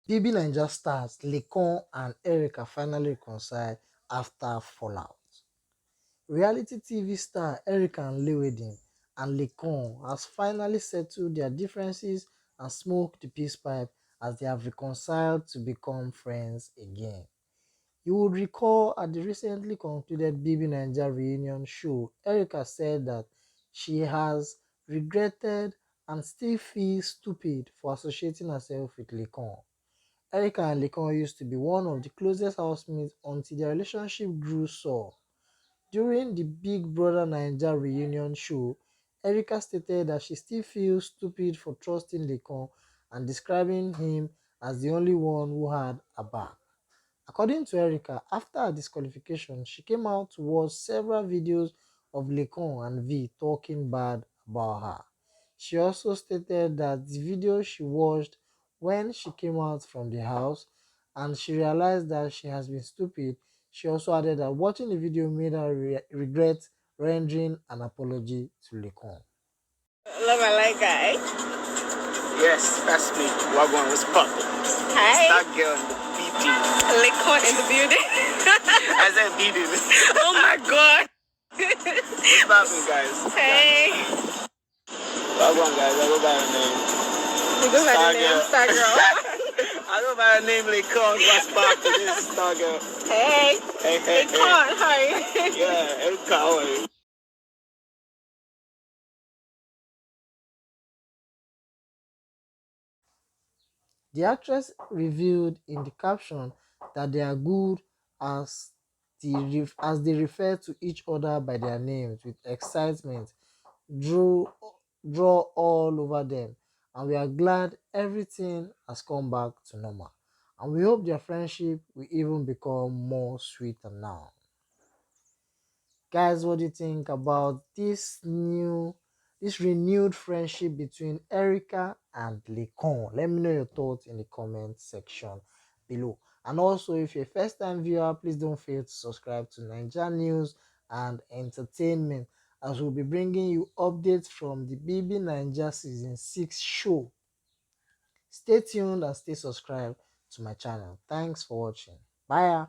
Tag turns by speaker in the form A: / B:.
A: BB Naija stars Lekon and Erica finally reconcile after fallout. Reality TV star Erica Nlewedin and Lekon has finally settled their differences and smoked the peace pipe as they have reconciled to become friends again. You would recall at the recently concluded BB Naija reunion show, Erica said that she has regretted and still feels stupid for associating herself with Lekon. Erica and Lekon used to be one of the closest housemates until their relationship grew sour. During the Big Brother Naija reunion show, Erica stated that she still feels stupid for trusting Lekon and describing him as the only one who had her back. According to Erica, after her disqualification, she came out to watch several videos of Lekon and V talking bad about her. She also stated that the video she watched when she came out from the house and she realized that she has been stupid. She also added that watching the video made her regret rendering an apology to Lekon.
B: Love and like guy.
C: Yes, that's me. Wagwan was popping.
B: Hi.
C: That girl in the BD.
B: Lekon in the building.
C: I said BD.
B: Oh my god.
C: What's popping, guys?
B: Hey.
C: Wagwan, guys. I go by the name.
B: You go by the name Star Girl.
C: I go by the name Lekon. What's popping? This is Star Girl.
B: Hey.
C: Hey.
B: Lekon, hi.
C: Yeah, Erica, how are you?
A: The actress revealed in the caption that they are good as as they refer to each other by their names with excitement draw, draw all over them, and we are glad everything has come back to normal, and we hope their friendship will even become more sweeter now. Guys, what do you think about this renewed friendship between Erica and Lekon? Let me know your thoughts in the comment section below. And also, if you're a first time viewer, please don't fail to subscribe to Nigeria News and Entertainment, as we'll be bringing you updates from the BB Naija Season 6 show. Stay tuned and stay subscribed to my channel. Thanks for watching. Bye.